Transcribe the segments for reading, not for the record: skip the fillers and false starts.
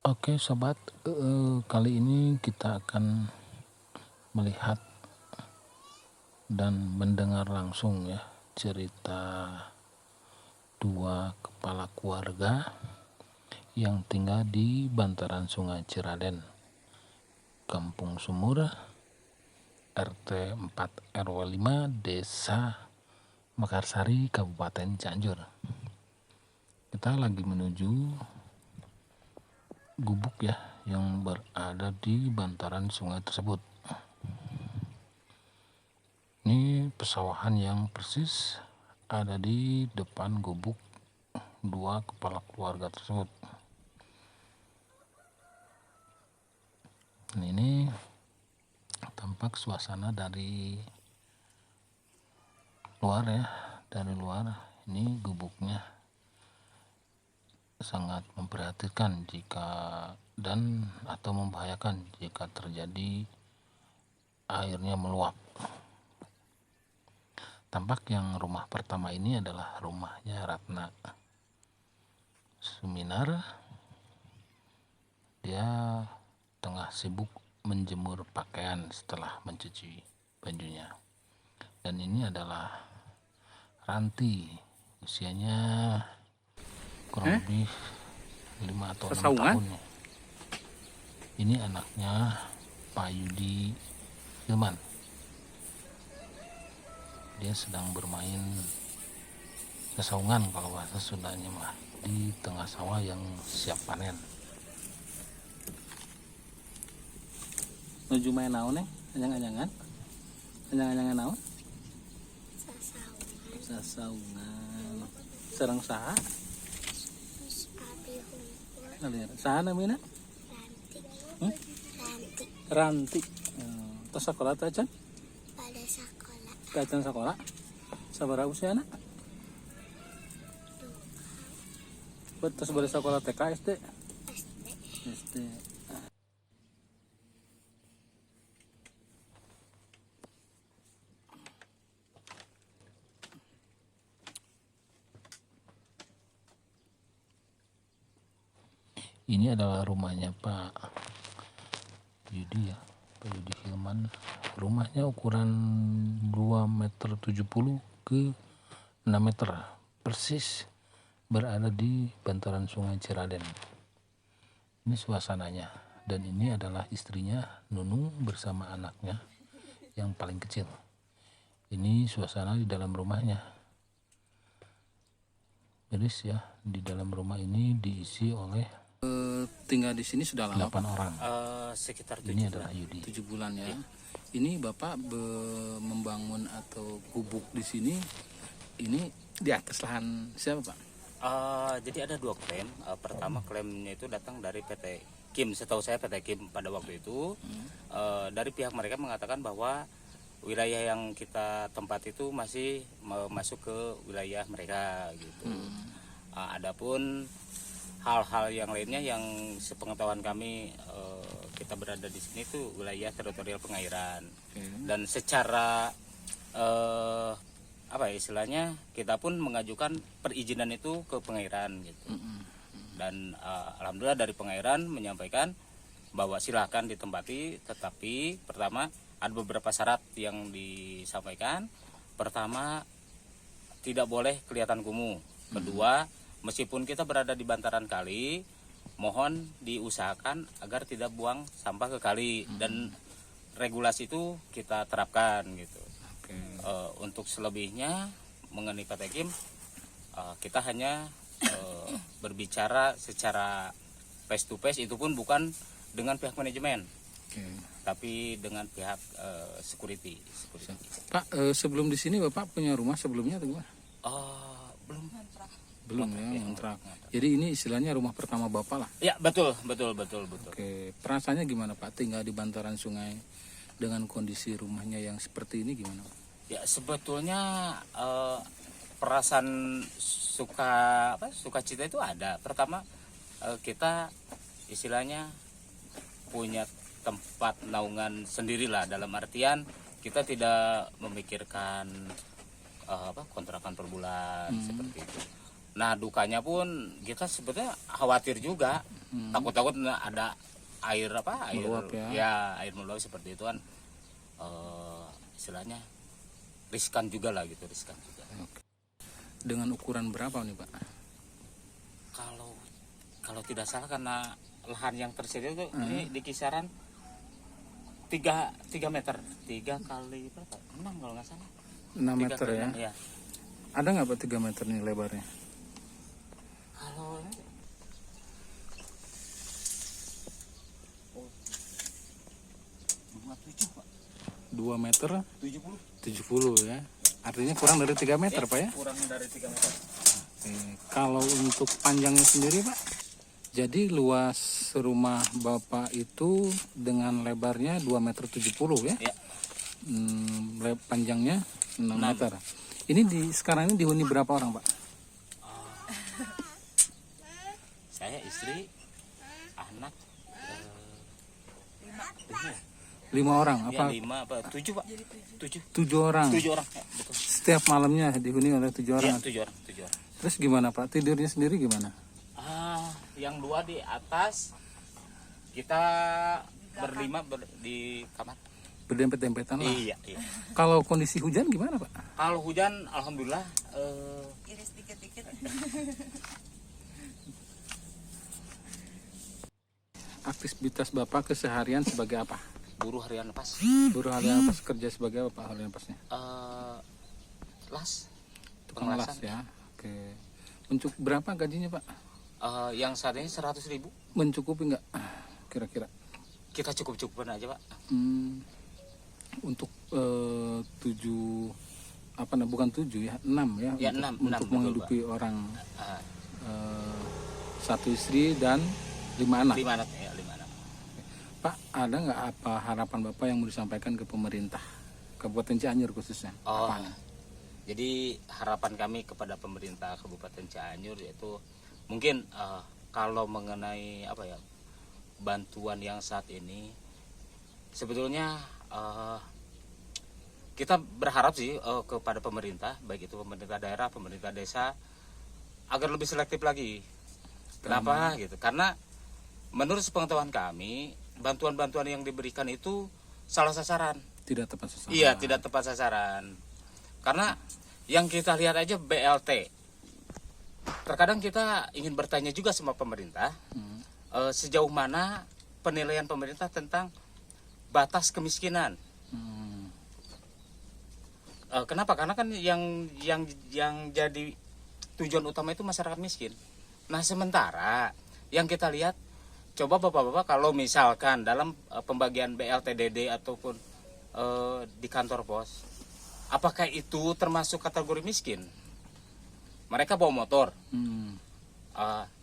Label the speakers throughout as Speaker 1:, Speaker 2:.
Speaker 1: Oke sobat, kali ini kita akan melihat dan mendengar langsung ya cerita dua kepala keluarga yang tinggal di bantaran Sungai Ciraden, Kampung Sumur, RT 4 RW 5, Desa Mekarsari, Kabupaten Cianjur. Kita lagi menuju gubuk ya yang berada di bantaran sungai tersebut. Ini pesawahan yang persis ada di depan gubuk dua kepala keluarga tersebut. Dan ini tampak suasana dari luar ya, dari luar. Ini gubuknya sangat memprihatinkan jika atau membahayakan jika terjadi airnya meluap. Tampak yang rumah pertama ini adalah rumahnya Ratna Suminar. Dia tengah sibuk menjemur pakaian setelah mencuci bajunya. Dan ini adalah Ranti, usianya kurang lebih 5 atau 6 tahun. Ini anaknya Pak Yudi Hilman. Dia sedang bermain kesaungan kalau bahasa Sundanya mah, di tengah sawah yang siap panen.
Speaker 2: Nuju main naon nih? Anyang-anyangan? Anyang-anyangan naon? Sasaungan. Sareng saha? Saha namina? Ranti. Tos sekolah teh Can?
Speaker 3: Pada sekolah
Speaker 2: Kacan sekolah. Sabaraha usiana? Tos bade sekolah TK SD? SD.
Speaker 1: Ini adalah rumahnya Pak Yudi ya, Pak Yudi Hilman. Rumahnya ukuran 2,70 meter ke 6 meter, persis berada di bantaran Sungai Ciraden. Ini suasananya, dan ini adalah istrinya Nunung bersama anaknya yang paling kecil. Ini suasana di dalam rumahnya. Beris ya, di dalam rumah ini diisi oleh
Speaker 2: Tinggal di sini sudah lama
Speaker 1: 8 orang.
Speaker 4: Sekitar
Speaker 1: Ini adalah Yudi.
Speaker 2: 7 bulan ya. Ini Bapak membangun atau gubuk di sini ini di atas lahan siapa Pak?
Speaker 4: Jadi ada dua klaim. Pertama klaimnya itu datang dari PT Kim. Setahu saya PT Kim pada waktu itu dari pihak mereka mengatakan bahwa wilayah yang kita tempat itu masih masuk ke wilayah mereka gitu. Adapun hal-hal yang lainnya yang sepengetahuan kami kita berada di sini itu wilayah teritorial pengairan. Dan secara apa ya istilahnya, kita pun mengajukan perizinan itu ke pengairan gitu. Dan alhamdulillah dari pengairan menyampaikan bahwa silahkan ditempati, tetapi pertama ada beberapa syarat yang disampaikan. Pertama, tidak boleh kelihatan kumuh. Kedua, meskipun kita berada di bantaran kali, mohon diusahakan agar tidak buang sampah ke kali. Dan regulasi itu kita terapkan gitu. Untuk selebihnya mengenai PT Kim, kita hanya berbicara secara face to face, itu pun bukan dengan pihak manajemen, tapi dengan pihak security.
Speaker 2: Pak, sebelum di sini Bapak punya rumah sebelumnya atau gimana? Belum ya, ngontrak. Jadi ini istilahnya rumah pertama Bapak lah.
Speaker 4: Ya, betul.
Speaker 2: Oke, perasaannya gimana Pak tinggal di bantaran sungai dengan kondisi rumahnya yang seperti ini gimana Pak?
Speaker 4: Ya, sebetulnya perasaan sukacita itu ada. Pertama, kita istilahnya punya tempat naungan sendirilah, dalam artian kita tidak memikirkan kontrakan per bulan seperti itu. Nah dukanya pun kita sebetulnya khawatir juga, takut-takut ada air air
Speaker 1: Meluap ya.
Speaker 4: air meluap seperti itu kan, istilahnya riskan juga lah gitu, riskan juga.
Speaker 2: Dengan ukuran berapa nih Pak?
Speaker 4: Kalau tidak salah karena lahan yang tersedia itu ini di kisaran 3 meter, 3 kali berapa? 6 kalau nggak salah.
Speaker 2: 6 meter ya.
Speaker 4: Ya.
Speaker 2: Ada nggak Pak 3 meter nih lebarnya?
Speaker 4: Kalau
Speaker 2: 2 meter
Speaker 4: 70
Speaker 2: 70 ya. Artinya kurang dari 3 meter Pak ya.
Speaker 4: kurang dari 3 meter.
Speaker 2: Kalau untuk panjangnya sendiri Pak, jadi luas rumah Bapak itu dengan lebarnya 2 meter 70 ya.
Speaker 4: Ya.
Speaker 2: Panjangnya 6 meter. Ini sekarang ini dihuni berapa orang Pak?
Speaker 4: Saya, istri, anak,
Speaker 2: 5 orang
Speaker 4: ya,
Speaker 2: apa?
Speaker 4: 5 apa 7 Pak?
Speaker 2: 7 orang.
Speaker 4: 7 orang. Ya, betul.
Speaker 2: Setiap malamnya dihuni oleh 7
Speaker 4: Ya,
Speaker 2: orang.
Speaker 4: 7 orang, 7 orang.
Speaker 2: Terus gimana Pak? Tidurnya sendiri gimana?
Speaker 4: Yang 2 di atas, kita berlima di kamar.
Speaker 2: Berdempet-dempetan lah.
Speaker 4: Iya.
Speaker 2: Kalau kondisi hujan gimana Pak?
Speaker 4: Kalau hujan, alhamdulillah.
Speaker 5: Iris dikit-dikit.
Speaker 2: Aktivitas Bapak keseharian sebagai apa?
Speaker 4: Buruh harian lepas.
Speaker 2: Buruh harian lepas, kerja sebagai apa Pak harian lepasnya?
Speaker 4: Las.
Speaker 2: Pengelas ya. Oke. Berapa gajinya Pak?
Speaker 4: Yang saat ini 100.000.
Speaker 2: Mencukupi nggak kira-kira?
Speaker 4: Kita cukup-cukupin aja Pak.
Speaker 2: Untuk 7 apa nah bukan 7 ya 6 ya,
Speaker 4: Ya,
Speaker 2: untuk
Speaker 4: 6, betul,
Speaker 2: menghidupi orang
Speaker 4: Ah,
Speaker 2: 1 istri dan 5 anak.
Speaker 4: 5 anak ya, 5 anak.
Speaker 2: Pak, ada nggak apa harapan Bapak yang mau disampaikan ke pemerintah Kabupaten Cianjur khususnya? Apaan?
Speaker 4: Jadi harapan kami kepada pemerintah Kabupaten Cianjur yaitu mungkin kalau mengenai bantuan yang saat ini sebetulnya kita berharap sih kepada pemerintah, baik itu pemerintah daerah, pemerintah desa, agar lebih selektif lagi. Kenapa gitu? Karena menurut sepengetahuan kami, bantuan-bantuan yang diberikan itu salah sasaran.
Speaker 2: Tidak tepat sasaran.
Speaker 4: Iya, tidak tepat sasaran. Karena yang kita lihat aja BLT. Terkadang kita ingin bertanya juga sama pemerintah, sejauh mana penilaian pemerintah tentang batas kemiskinan. Kenapa? Karena kan yang jadi tujuan utama itu masyarakat miskin. Nah, sementara yang kita lihat, coba Bapak-bapak kalau misalkan dalam pembagian BLTDD ataupun di kantor pos, apakah itu termasuk kategori miskin? Mereka bawa motor.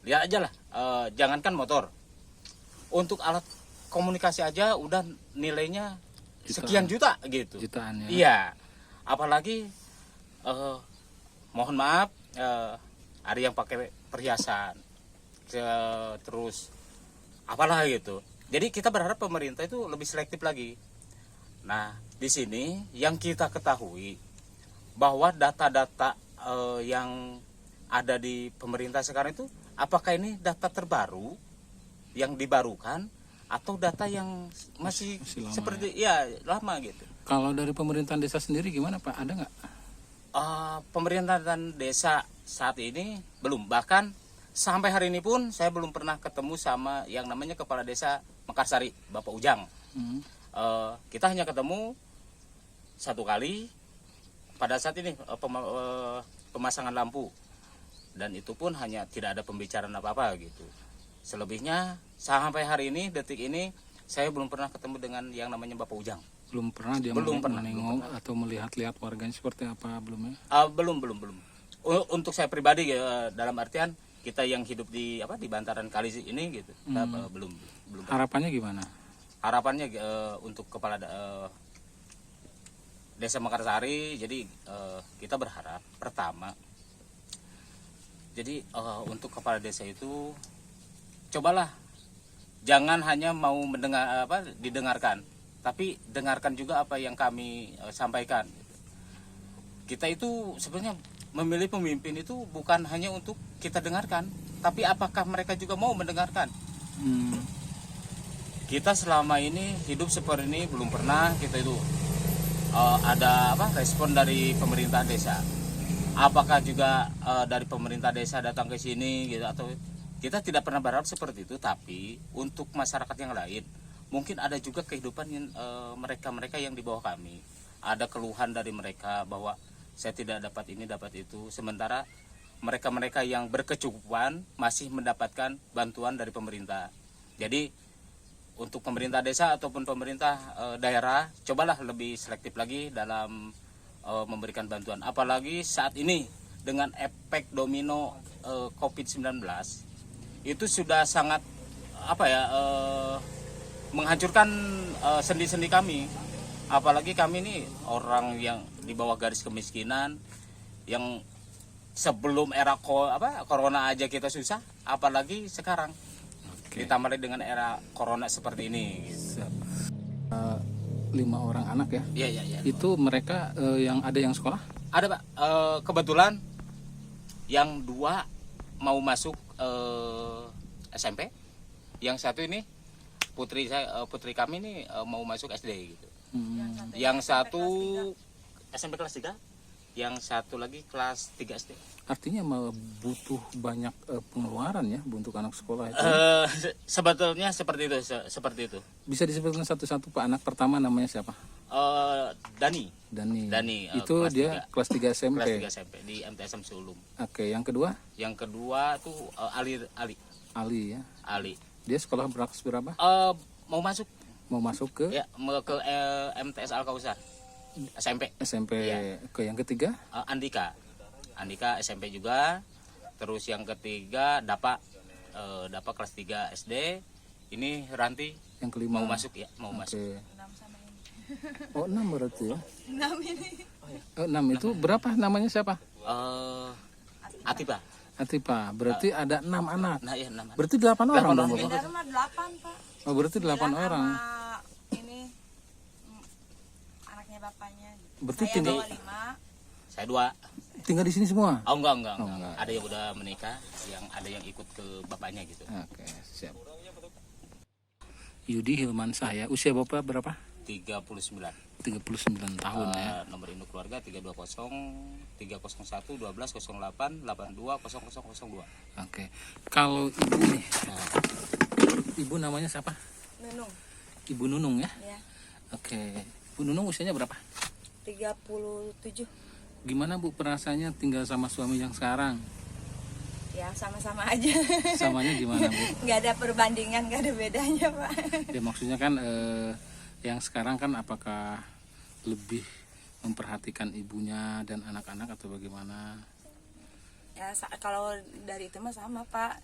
Speaker 4: Lihat aja lah, jangankan motor. Untuk alat komunikasi aja udah nilainya sekian juta gitu.
Speaker 2: Jutaan ya.
Speaker 4: Iya. Apalagi mohon maaf, ada yang pakai perhiasan, terus apalah gitu. Jadi kita berharap pemerintah itu lebih selektif lagi. Nah, di sini yang kita ketahui bahwa data-data yang ada di pemerintah sekarang itu, apakah ini data terbaru yang dibarukan atau data yang masih
Speaker 2: lama
Speaker 4: seperti ya lama gitu.
Speaker 2: Kalau dari pemerintahan desa sendiri gimana Pak? Ada nggak?
Speaker 4: Pemerintahan desa saat ini belum, bahkan sampai hari ini pun saya belum pernah ketemu sama yang namanya Kepala Desa Mekarsari, Bapak Ujang. Kita hanya ketemu 1 kali pada saat ini pemasangan lampu, dan itu pun hanya tidak ada pembicaraan apa-apa gitu. Selebihnya sampai hari ini, detik ini, saya belum pernah ketemu dengan yang namanya Bapak Ujang.
Speaker 2: Belum pernah dia menengok atau melihat-lihat warganya seperti apa belum ya?
Speaker 4: Belum. Untuk saya pribadi dalam artian kita yang hidup di bantaran kali ini gitu, belum.
Speaker 2: Harapannya gimana?
Speaker 4: Harapannya untuk kepala Desa Mekarsari, jadi kita berharap pertama, jadi untuk kepala desa itu cobalah jangan hanya mau didengarkan, tapi dengarkan juga apa yang kami sampaikan. Kita itu sebenarnya memilih pemimpin itu bukan hanya untuk kita dengarkan, tapi apakah mereka juga mau mendengarkan. Kita selama ini hidup seperti ini belum pernah kita itu ada respon dari pemerintah desa. Apakah juga dari pemerintah desa datang ke sini gitu, atau kita tidak pernah berharap seperti itu. Tapi untuk masyarakat yang lain mungkin ada juga kehidupan mereka-mereka yang di bawah kami, ada keluhan dari mereka bahwa saya tidak dapat ini dapat itu, sementara mereka-mereka yang berkecukupan masih mendapatkan bantuan dari pemerintah. Jadi untuk pemerintah desa ataupun pemerintah daerah, cobalah lebih selektif lagi dalam memberikan bantuan. Apalagi saat ini dengan efek domino COVID-19 itu sudah sangat menghancurkan sendi-sendi kami. Apalagi kami ini orang yang di bawah garis kemiskinan, yang sebelum era corona aja kita susah, apalagi sekarang. Ditambah dengan era corona seperti ini.
Speaker 2: 5 orang anak ya?
Speaker 4: Iya.
Speaker 2: Itu mereka yang ada yang sekolah?
Speaker 4: Ada Pak, kebetulan yang 2 mau masuk SMP, yang satu ini putri kami ini mau masuk SD gitu. Yang satu SMP kelas 3, yang satu lagi kelas 3 SD.
Speaker 2: Artinya butuh banyak pengeluaran ya untuk anak sekolah itu.
Speaker 4: Sebetulnya seperti itu.
Speaker 2: Bisa disebutkan satu-satu Pak, anak pertama namanya siapa?
Speaker 4: Dani.
Speaker 2: Itu
Speaker 4: kelas
Speaker 2: dia
Speaker 4: 3.
Speaker 2: kelas 3 SMP.
Speaker 4: Kelas 3 SMP di MTSM Sulum.
Speaker 2: Oke, yang kedua?
Speaker 4: Yang kedua tuh Ali
Speaker 2: ya.
Speaker 4: Ali.
Speaker 2: Dia sekolah kelas berapa?
Speaker 4: Mau masuk
Speaker 2: ke
Speaker 4: ke MTS Al Kausar SMP.
Speaker 2: Ya. Ke yang ketiga?
Speaker 4: Andika SMP juga. Terus yang ketiga Dapa kelas 3 SD. Ini Ranti
Speaker 2: yang kelima
Speaker 4: mau masuk. Masuk.
Speaker 2: Oh, 6 berarti ya?
Speaker 5: 6 ini.
Speaker 2: 6 itu berapa namanya siapa? Atipa. Berarti ada 6 anak.
Speaker 4: Nah, iya 6 anak.
Speaker 2: Berarti 8 orang dong,
Speaker 5: Di
Speaker 2: Bapak?
Speaker 5: rumah 8, Pak.
Speaker 2: Oh, berarti 8 orang.
Speaker 5: Sama ini anaknya bapaknya.
Speaker 2: Berarti
Speaker 5: Saya
Speaker 2: tinggal
Speaker 5: bawa 5.
Speaker 4: Saya 2.
Speaker 2: tinggal di sini semua?
Speaker 4: Oh, enggak.
Speaker 2: enggak.
Speaker 4: Ada yang udah menikah, ada yang ikut ke bapaknya gitu.
Speaker 2: Oke, siap. Yudi Hilmansah ya. Usia Bapak berapa?
Speaker 4: 39.
Speaker 2: 39 tahun ya.
Speaker 4: Nomor induk keluarga 320 301 12 08 82 0002.
Speaker 2: Oke. Kalau ibu nih. Ibu namanya siapa?
Speaker 5: Nunung.
Speaker 2: Ibu Nunung ya?
Speaker 5: Ya.
Speaker 2: Oke. Ibu Nunung usianya berapa?
Speaker 5: 37.
Speaker 2: Gimana Bu perasaannya tinggal sama suami yang sekarang?
Speaker 5: Ya, sama-sama aja.
Speaker 2: Samanya gimana Bu?
Speaker 5: Nggak ada perbandingan, nggak ada bedanya, Pak.
Speaker 2: Ya maksudnya kan yang sekarang kan apakah lebih memperhatikan ibunya dan anak-anak atau bagaimana?
Speaker 5: Ya, kalau dari itu mah sama, Pak.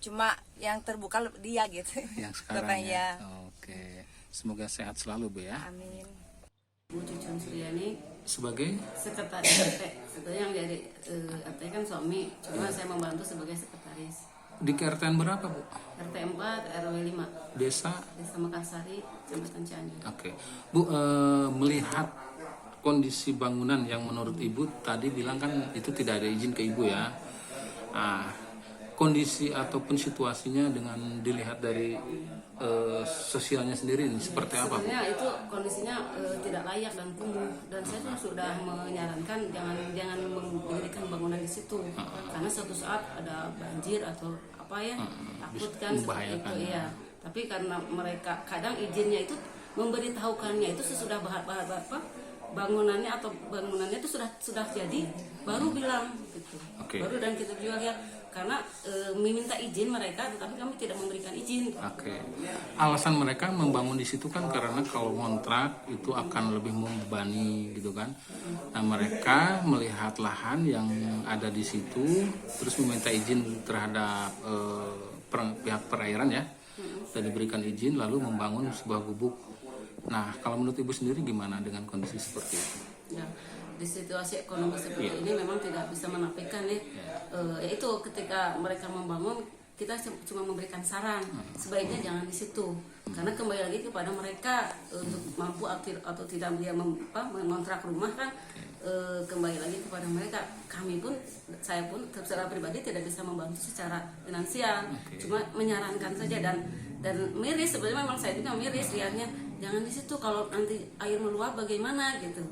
Speaker 5: Cuma yang terbuka dia gitu.
Speaker 2: Yang sekarang
Speaker 5: Bapaknya.
Speaker 2: ya. Oke. Semoga sehat selalu Bu ya.
Speaker 5: Amin.
Speaker 6: Bu Cucun Suryani
Speaker 2: Sebagai
Speaker 6: sekretaris RT. Itu yang jadi RT kan suami, cuma saya membantu sebagai sekretaris.
Speaker 2: di KRT berapa Bu?
Speaker 6: RT 4 RW 5
Speaker 2: Desa?
Speaker 6: Desa Mekarsari, Kecamatan Cianjur.
Speaker 2: Oke. Bu, melihat kondisi bangunan yang menurut Ibu tadi bilang kan itu tidak ada izin ke Ibu ya. Kondisi ataupun situasinya dengan dilihat dari sosialnya sendiri ini seperti apa Bu?
Speaker 6: Sebenarnya itu kondisinya tidak layak dan kumuh, dan saya tuh sudah menyarankan jangan mendirikan bangunan di situ karena suatu saat ada banjir atau apa ya, takut kan seperti itu ya. Tapi karena mereka kadang izinnya itu memberitahukannya itu sesudah bangunannya itu sudah jadi baru bilang gitu.
Speaker 2: Oke.
Speaker 6: Baru dan kita juga lihat karena meminta izin mereka, tetapi kami tidak memberikan izin.
Speaker 2: Oke. Alasan mereka membangun di situ kan karena kalau kontrak itu akan lebih membebani gitu kan. Nah, mereka melihat lahan yang ada di situ terus meminta izin terhadap pihak perairan ya. Dan diberikan izin lalu membangun sebuah gubuk. Nah, kalau menurut Ibu sendiri gimana dengan kondisi seperti itu?
Speaker 6: Ya, di situasi ekonomi seperti ini memang tidak bisa menafikan ya. Yaitu ketika mereka membangun kita cuma memberikan saran, sebaiknya jangan di situ, karena kembali lagi kepada mereka untuk mampu atau tidak dia mengontrak rumah kan, kembali lagi kepada mereka. Kami pun, saya pun secara pribadi tidak bisa membantu secara finansial, cuma menyarankan saja dan miris sebenarnya, memang saya juga miris lihatnya, jangan di situ, kalau nanti air meluap bagaimana gitu.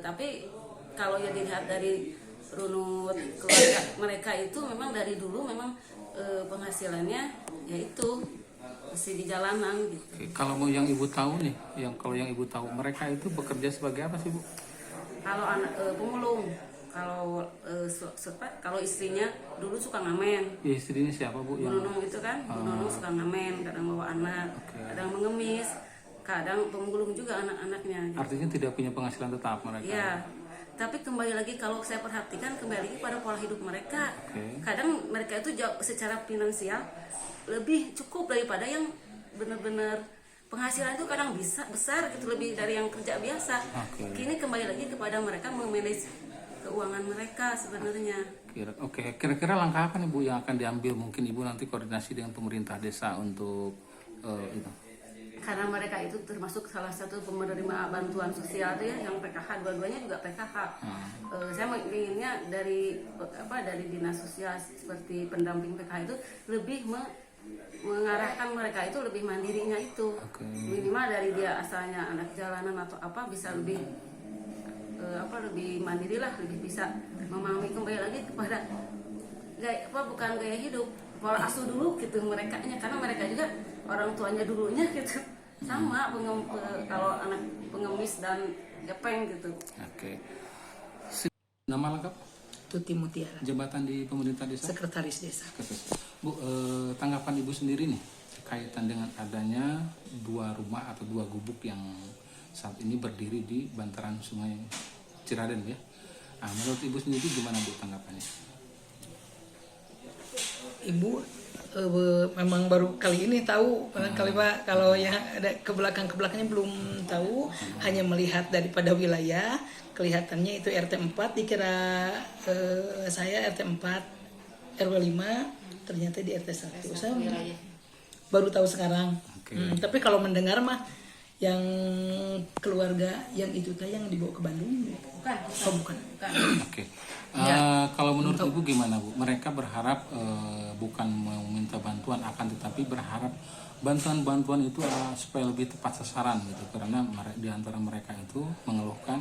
Speaker 6: Tapi kalau yang dilihat dari runut keluarga mereka itu memang dari dulu memang penghasilannya yaitu masih di jalanan gitu.
Speaker 2: Oke, kalau mau yang ibu tahu nih, kalau yang ibu tahu mereka itu bekerja sebagai apa sih Bu?
Speaker 6: Kalau anak pemulung, kalau istrinya dulu suka ngamen.
Speaker 2: Ya, istrinya siapa Bu?
Speaker 6: Bu Nunung itu kan, Bu Nunung suka ngamen, kadang bawa anak, kadang mengemis, kadang pemulung juga anak-anaknya. Gitu.
Speaker 2: Artinya tidak punya penghasilan tetap mereka.
Speaker 6: Iya. Tapi kembali lagi kalau saya perhatikan kembali lagi pada pola hidup mereka. Kadang mereka itu secara finansial lebih cukup daripada yang benar-benar penghasilan itu kadang bisa besar gitu, lebih dari yang kerja biasa. Kini kembali lagi kepada mereka memanage keuangan mereka sebenarnya.
Speaker 2: Kira-kira langkah apa nih Bu yang akan diambil? Mungkin Ibu nanti koordinasi dengan pemerintah desa untuk itu.
Speaker 6: Karena mereka itu termasuk salah satu penerima bantuan sosial ya, yang PKH, dua-duanya juga PKH. Saya inginnya dari dinas sosial seperti pendamping PKH itu lebih mengarahkan mereka itu lebih mandirinya itu. Minimal dari dia asalnya anak jalanan atau apa bisa lebih lebih mandiri lah, lebih bisa memahami kembali lagi kepada bukan gaya hidup, pola asuh dulu gitu merekanya, karena mereka juga orang tuanya dulunya gitu sama kalau anak pengemis dan gepeng gitu.
Speaker 2: Nama lengkap?
Speaker 7: Tuti Mutiara,
Speaker 2: Jabatan di pemerintah desa?
Speaker 7: Sekretaris Desa.
Speaker 2: Bu, tanggapan Ibu sendiri nih kaitan dengan adanya 2 rumah atau 2 gubuk yang saat ini berdiri di bantaran Sungai Ciraden ya. Menurut Ibu sendiri gimana Bu tanggapannya?
Speaker 7: Ibu memang baru kali ini tahu, kali Pak, kalau yang ada ke belakangnya belum tahu, hanya melihat daripada wilayah kelihatannya itu RT 4, dikira saya RT 4 RW 5, ternyata di RT 1. Saya baru tahu sekarang. Tapi kalau mendengar mah yang keluarga yang itu yang dibawa ke Bandung. Bukan.
Speaker 2: Kalau menurut Ibu gimana Bu? Mereka berharap bukan meminta bantuan, akan tetapi berharap bantuan-bantuan itu supaya lebih tepat sasaran gitu, karena di antara mereka itu mengeluhkan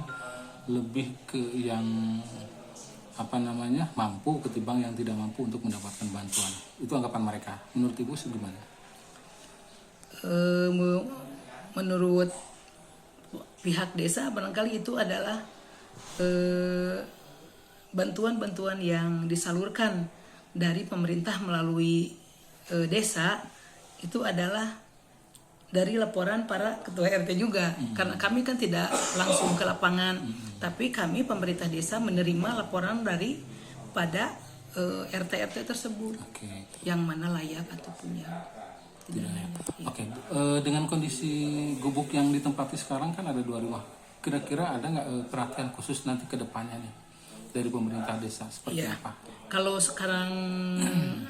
Speaker 2: lebih ke yang mampu ketimbang yang tidak mampu untuk mendapatkan bantuan. Itu anggapan mereka. Menurut Ibu gimana?
Speaker 7: Menurut pihak desa barangkali itu adalah bantuan-bantuan yang disalurkan dari pemerintah melalui desa itu adalah dari laporan para ketua RT juga. Karena kami kan tidak langsung ke lapangan, tapi kami pemerintah desa menerima laporan dari pada RT-RT tersebut yang mana layak ataupun yang tidak layak.
Speaker 2: Dengan kondisi gubuk yang ditempati sekarang kan ada 2 rumah. Kira-kira ada nggak perhatian khusus nanti ke depannya nih dari pemerintah desa seperti apa?
Speaker 7: Kalau sekarang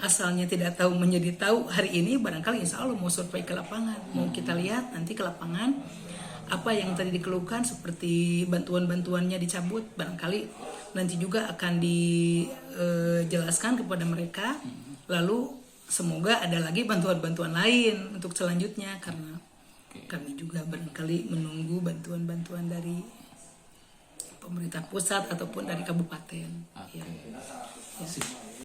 Speaker 7: asalnya tidak tahu menjadi tahu, hari ini barangkali insya Allah mau survei ke lapangan, mau kita lihat nanti ke lapangan apa yang tadi dikeluhkan seperti bantuan-bantuannya dicabut, barangkali nanti juga akan dijelaskan kepada mereka, lalu semoga ada lagi bantuan-bantuan lain untuk selanjutnya, karena kami juga barangkali menunggu bantuan-bantuan dari pemerintah pusat ataupun dari kabupaten.